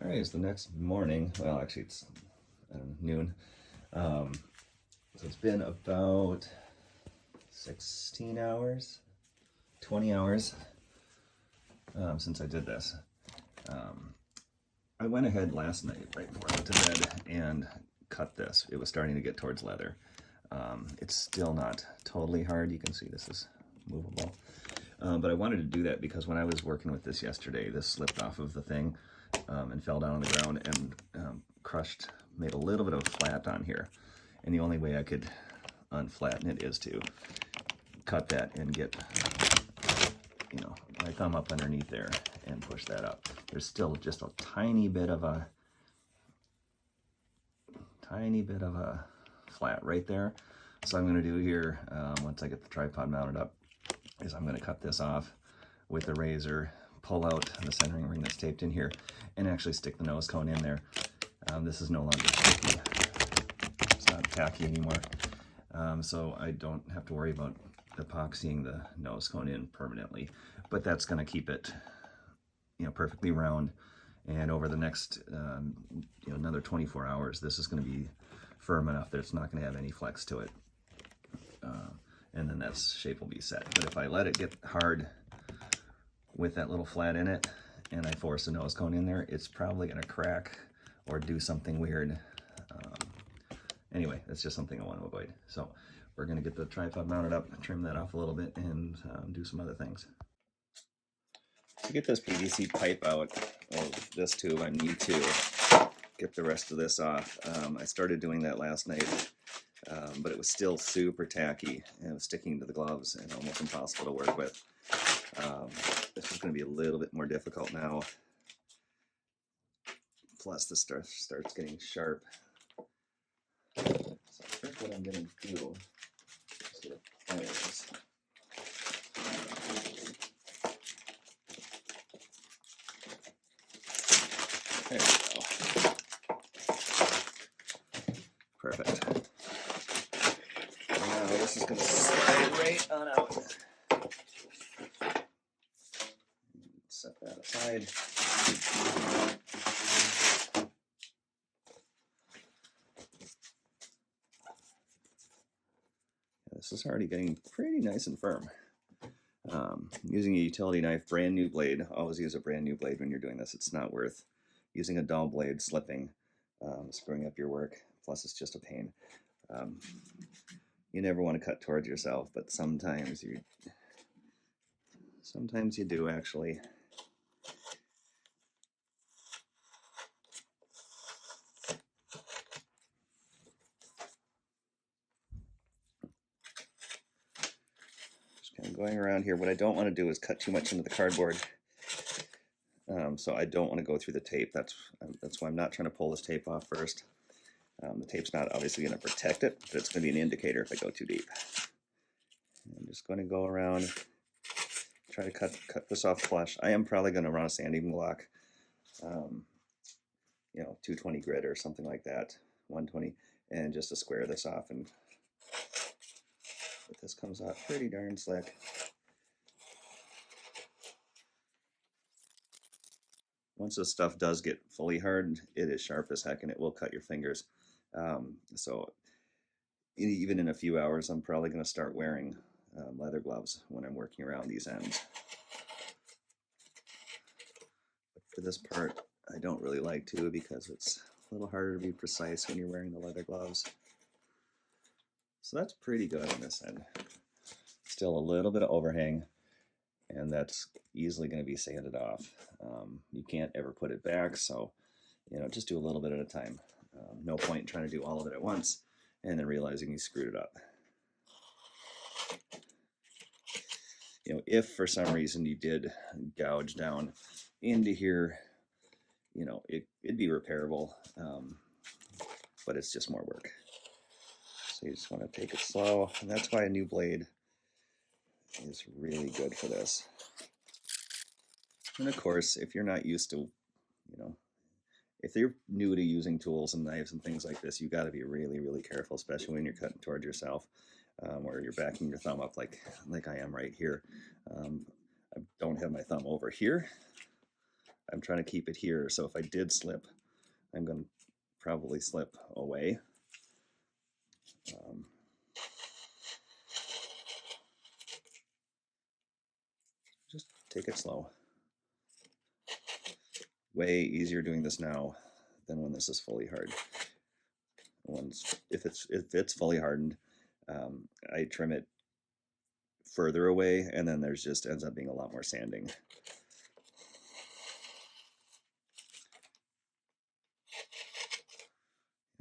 All right, it's the next morning. Well, actually, it's noon. Um, so it's been about 16 hours, 20 hours since I did this. I went ahead last night, right before I went to bed, and cut this. It was starting to get towards leather. It's still not totally hard. You can see this is movable. But I wanted to do that because when I was working with this yesterday, this slipped off of the thing and fell down on the ground and crushed, made a little bit of a flat on here. And the only way I could unflatten it is to cut that and get, my thumb up underneath there and push that up. There's still just a tiny bit of a flat right there. So I'm going to do here, once I get the tripod mounted up, is I'm going to cut this off with a razor, pull out the centering ring that's taped in here, and actually stick the nose cone in there. This is no longer sticky. It's not tacky anymore. So I don't have to worry about epoxying the nose cone in permanently, but that's going to keep it, perfectly round. And over the next, another 24 hours, this is going to be firm enough that it's not going to have any flex to it. And then that shape will be set. But if I let it get hard with that little flat in it, and I force a nose cone in there, it's probably going to crack or do something weird. Anyway, that's just something I want to avoid. So we're going to get the tripod mounted up, trim that off a little bit, and do some other things. To get this PVC pipe out of this tube, I need to get the rest of this off. I started doing that last night, but it was still super tacky and it was sticking to the gloves and almost impossible to work with. This is going to be a little bit more difficult now. Plus, this starts getting sharp. So first, what I'm going to do is get pliers. There we go. Perfect. Now this is going to slide right on out. Set that aside. This is already getting pretty nice and firm. Using a utility knife, brand new blade. Always use a brand new blade when you're doing this. It's not worth using a dull blade, slipping, screwing up your work. Plus, it's just a pain. You never want to cut towards yourself, but sometimes you do actually. Kind of going around here. What I don't want to do is cut too much into the cardboard. So I don't want to go through the tape. That's why I'm not trying to pull this tape off first. The tape's not obviously going to protect it, but it's going to be an indicator if I go too deep. I'm just going to go around, try to cut this off flush. I am probably going to run a sanding block, 220 grit or something like that, 120, and just to square this off. But this comes out pretty darn slick. Once this stuff does get fully hardened, it is sharp as heck and it will cut your fingers. So even in a few hours, I'm probably going to start wearing leather gloves when I'm working around these ends. But for this part, I don't really like to because it's a little harder to be precise when you're wearing the leather gloves. So that's pretty good on this end. Still a little bit of overhang, and that's easily going to be sanded off. You can't ever put it back, so just do a little bit at a time. No point in trying to do all of it at once and then realizing you screwed it up. If for some reason you did gouge down into here, it'd be repairable, but it's just more work. So you just want to take it slow, and that's why a new blade is really good for this. And of course, if you're not used to, if you're new to using tools and knives and things like this, you got to be really, really careful, especially when you're cutting towards yourself, or you're backing your thumb up like I am right here. I don't have my thumb over here, I'm trying to keep it here. So if I did slip, I'm going to probably slip away. Just take it slow. Way easier doing this now than when this is fully hard. If it's fully hardened, I trim it further away, and then there's just ends up being a lot more sanding.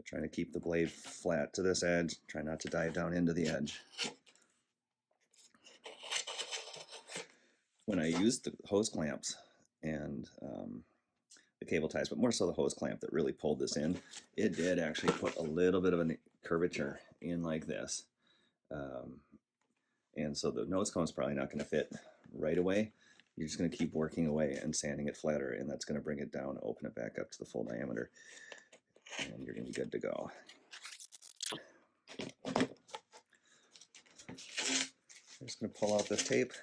Trying to keep the blade flat to this edge, try not to dive down into the edge. When I used the hose clamps and the cable ties, but more so the hose clamp that really pulled this in, it did actually put a little bit of a curvature in like this. And so the nose cone is probably not going to fit right away. You're just going to keep working away and sanding it flatter, and that's going to bring it down, open it back up to the full diameter, and you're going to be good to go. I'm just going to pull out this tape.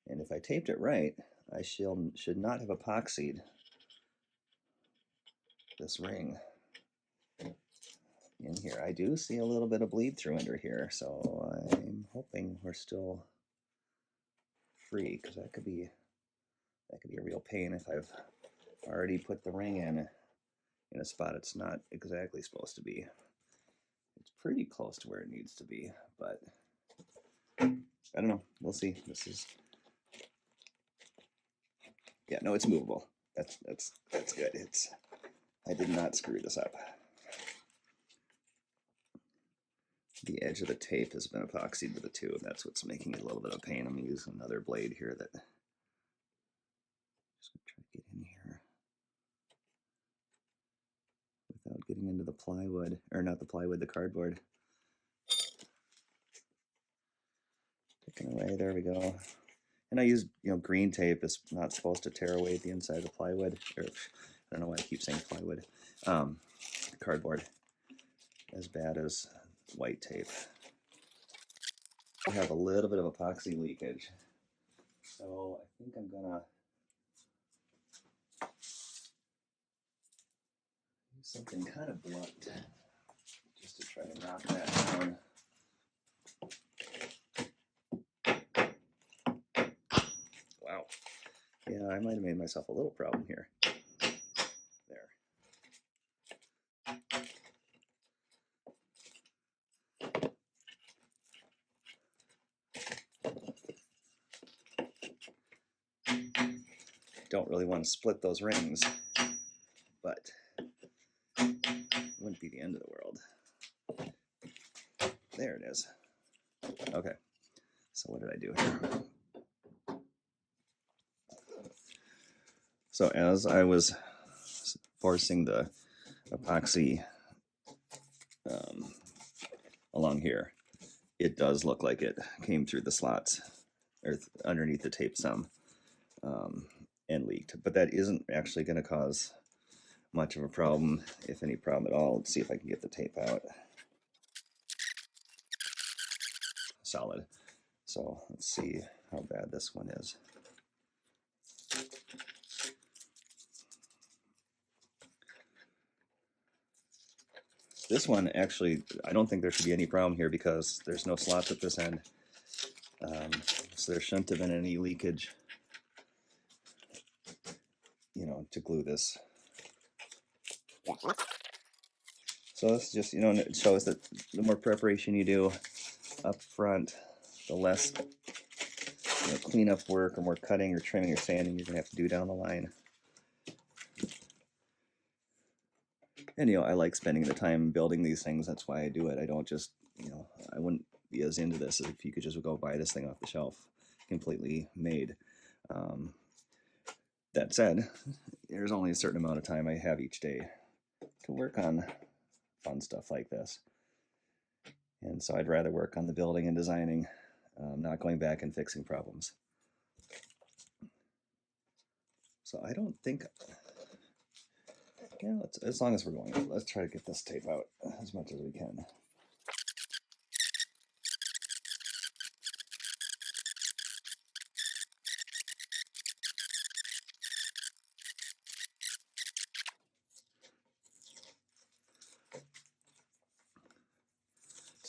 And if I taped it right, I should not have epoxied this ring in here. I do see a little bit of bleed through under here, so I'm hoping we're still free, because that could be a real pain if I've already put the ring in a spot it's not exactly supposed to be. It's pretty close to where it needs to be, but I don't know. We'll see. Yeah, no, it's movable. That's good. I did not screw this up. The edge of the tape has been epoxied to the tube. That's what's making it a little bit of pain. I'm going to use another blade here that just going to try to get in here without getting into the plywood, or not the plywood, the cardboard. Picking away, there we go. And I use, green tape is not supposed to tear away the inside of the plywood. Or, I don't know why I keep saying plywood. Cardboard, as bad as white tape. I have a little bit of epoxy leakage, so I think I'm gonna use something kind of blunt just to try to knock that down. Wow. Yeah, I might have made myself a little problem here. There. Don't really want to split those rings, but it wouldn't be the end of the world. There it is. Okay, so what did I do here? So as I was forcing the epoxy along here, it does look like it came through the slots or underneath the tape some and leaked, but that isn't actually going to cause much of a problem, if any problem at all. Let's see if I can get the tape out. Solid. So let's see how bad this one is. This one, actually, I don't think there should be any problem here because there's no slots at this end. So there shouldn't have been any leakage, to glue this. So this just, it shows that the more preparation you do up front, the less cleanup work or more cutting or trimming or sanding you're going to have to do down the line. And, I like spending the time building these things. That's why I do it. I don't just, I wouldn't be as into this as if you could just go buy this thing off the shelf, completely made. That said, there's only a certain amount of time I have each day to work on fun stuff like this. And so I'd rather work on the building and designing, not going back and fixing problems. So I don't think, as long as we're going, let's try to get this tape out as much as we can.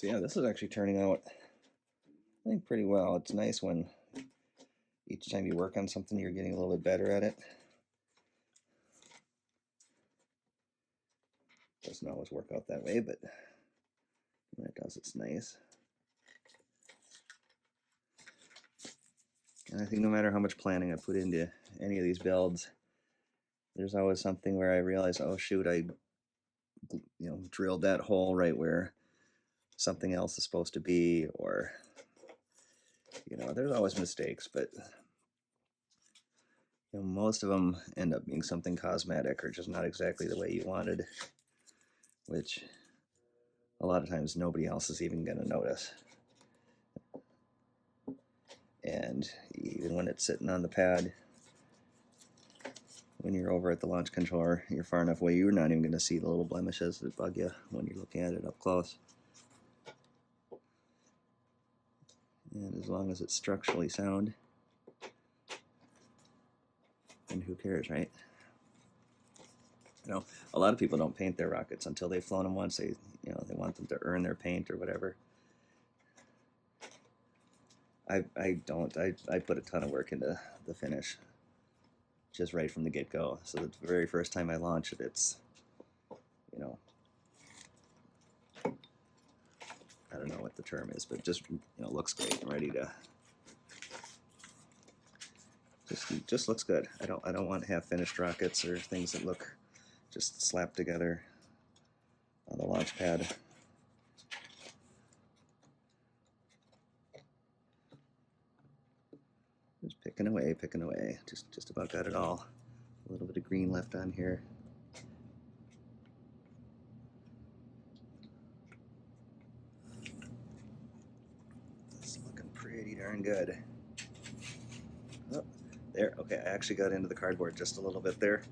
So yeah, this is actually turning out, I think, pretty well. It's nice when each time you work on something, you're getting a little bit better at it. Doesn't always work out that way, but when it does, it's nice. And I think no matter how much planning I put into any of these builds, there's always something where I realize, oh shoot, I drilled that hole right where something else is supposed to be, or there's always mistakes, but most of them end up being something cosmetic or just not exactly the way you wanted, which a lot of times nobody else is even going to notice. And even when it's sitting on the pad, when you're over at the launch controller, you're far enough away, you're not even going to see the little blemishes that bug you when you're looking at it up close. And as long as it's structurally sound, then who cares, right? A lot of people don't paint their rockets until they've flown them once. They want them to earn their paint or whatever. I don't. I put a ton of work into the finish, just right from the get-go. So the very first time I launch it, it's, I don't know what the term is, but just looks great and ready to. Just looks good. I don't want half-finished rockets or things that look just slapped together on the launch pad. Just picking away. Just about got it all. A little bit of green left on here. It's looking pretty darn good. Oh, there. Okay, I actually got into the cardboard just a little bit there,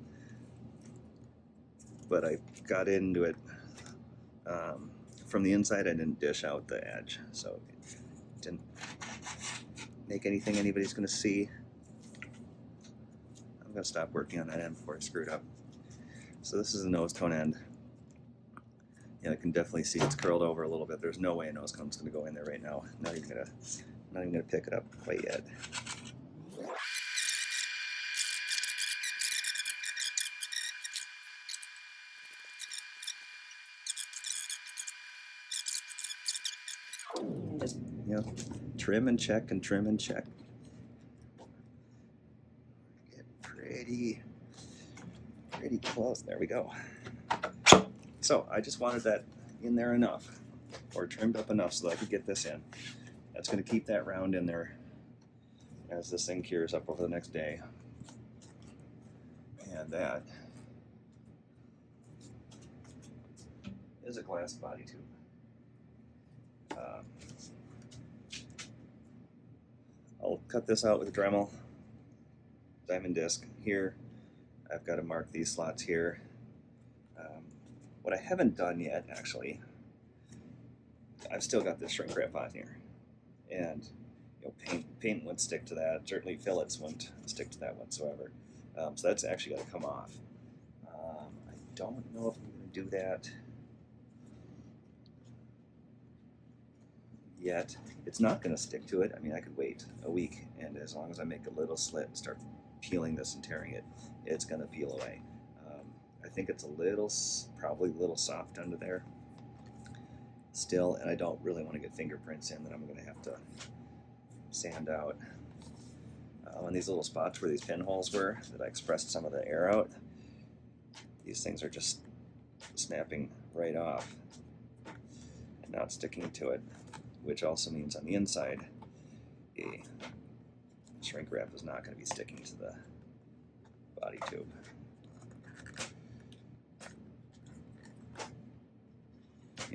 but I got into it from the inside. I didn't dish out the edge, so it didn't make anything anybody's going to see. I'm going to stop working on that end before I screw it up. So this is the nose cone end. I can definitely see it's curled over a little bit. There's no way a nose cone's going to go in there right now. Not even gonna pick it up quite yet. Just trim and check and trim and check. Get pretty close. There we go. So I just wanted that in there enough, or trimmed up enough so that I could get this in. That's going to keep that round in there as this thing cures up over the next day. And that is a glass body tube. I'll cut this out with a Dremel diamond disc here. I've got to mark these slots here. What I haven't done yet, actually, I've still got this shrink wrap on here, and paint wouldn't stick to that. Certainly fillets wouldn't stick to that whatsoever. So that's actually got to come off. I don't know if I'm going to do that yet. It's not going to stick to it. I mean, I could wait a week, and as long as I make a little slit and start peeling this and tearing it, it's going to peel away. I think it's probably a little soft under there still, and I don't really want to get fingerprints in that I'm going to have to sand out. On these little spots where these pinholes were that I expressed some of the air out, these things are just snapping right off and not sticking to it, which also means on the inside the shrink wrap is not going to be sticking to the body tube.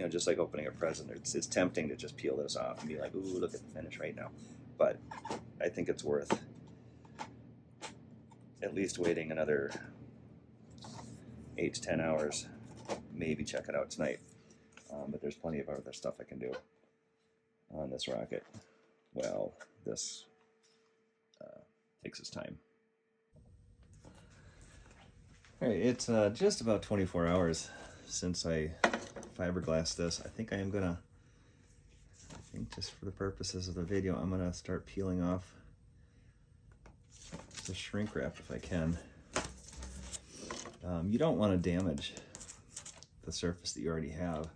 Just like opening a present, it's tempting to just peel this off and be like, ooh, look at the finish right now. But I think it's worth at least waiting another 8 to 10 hours, maybe check it out tonight. But there's plenty of other stuff I can do on this rocket. Well, this takes its time. All right, it's just about 24 hours since I fiberglassed this. I think I am gonna think just for the purposes of the video, I'm gonna start peeling off the shrink wrap if I can. You don't want to damage the surface that you already have.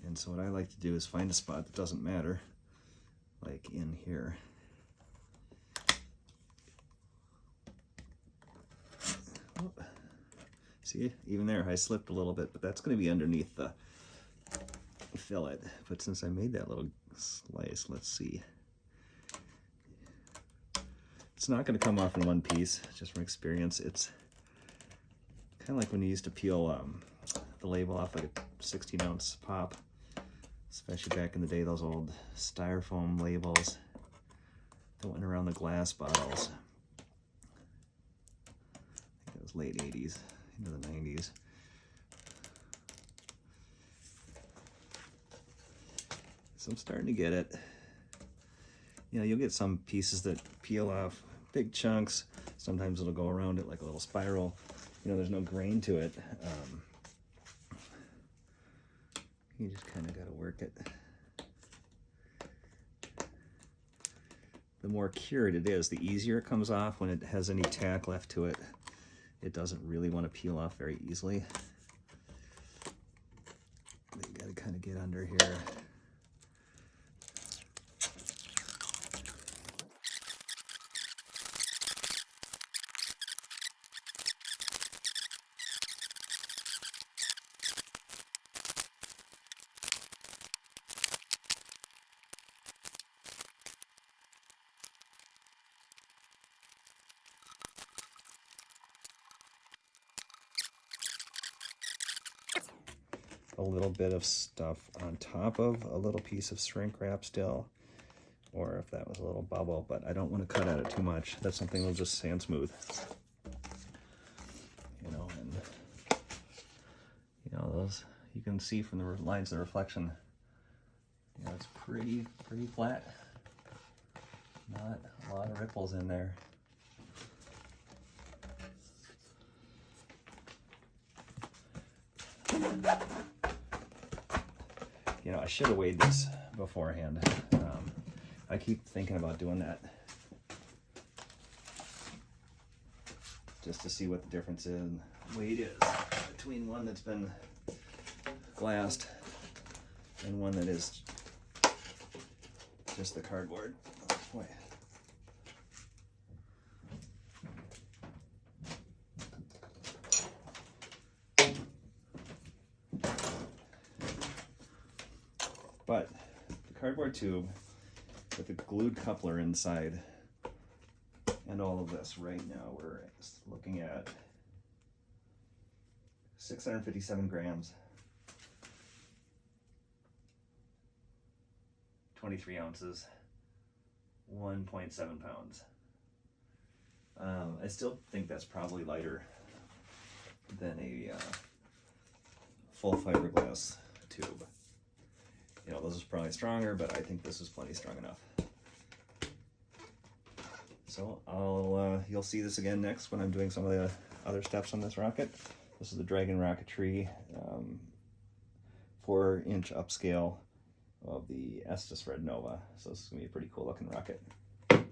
And so what I like to do is find a spot that doesn't matter, like in here. Oh, see, even there I slipped a little bit, but that's going to be underneath the fillet. But since I made that little slice, let's see. It's not going to come off in one piece, just from experience. It's kind of like when you used to peel the label off like a 16-ounce pop, especially back in the day, those old styrofoam labels that went around the glass bottles. I think it was late 80s into the 90s. So I'm starting to get it. You know, you'll get some pieces that peel off big chunks. Sometimes it'll go around it like a little spiral. You know, there's no grain to it. You just kind of got to work it. The more cured it is, the easier it comes off. When it has any tack left to it, it doesn't really want to peel off very easily. But you got to kind of get under here. A little bit of stuff on top of a little piece of shrink wrap still, or if that was a little bubble, but I don't want to cut at it too much. That's something we'll just sand smooth. You know, and you know, those you can see from the lines of reflection. You know, it's pretty flat. Not a lot of ripples in there. You know, I should have weighed this beforehand. I keep thinking about doing that just to see what the difference in weight is between one that's been glassed and one that is just the cardboard. Oh, boy. But the cardboard tube with the glued coupler inside and all of this, right now we're looking at 657 grams, 23 ounces, 1.7 pounds. I still think that's probably lighter than a full fiberglass tube. You know, this is probably stronger, but I think this is plenty strong enough. So you'll see this again next when I'm doing some of the other steps on this rocket. This is the Dragon Rocketry 4-inch upscale of the Estes Red Nova. So this is gonna be a pretty cool looking rocket. All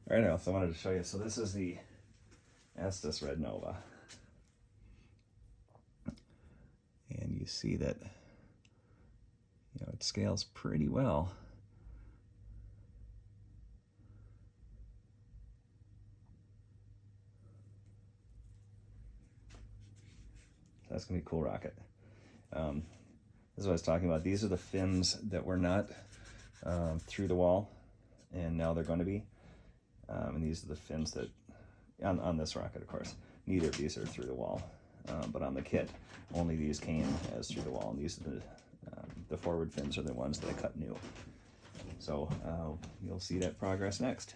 right, I also wanted to show you. So this is the Estes Red Nova. And you see that, you know, it scales pretty well. That's gonna be a cool rocket. This is what I was talking about. These are the fins that were not through the wall, and now they're going to be. And these are the fins that, on this rocket, of course, neither of these are through the wall. But on the kit, only these came as through the wall, and these are the forward fins are the ones that I cut new. So you'll see that progress next.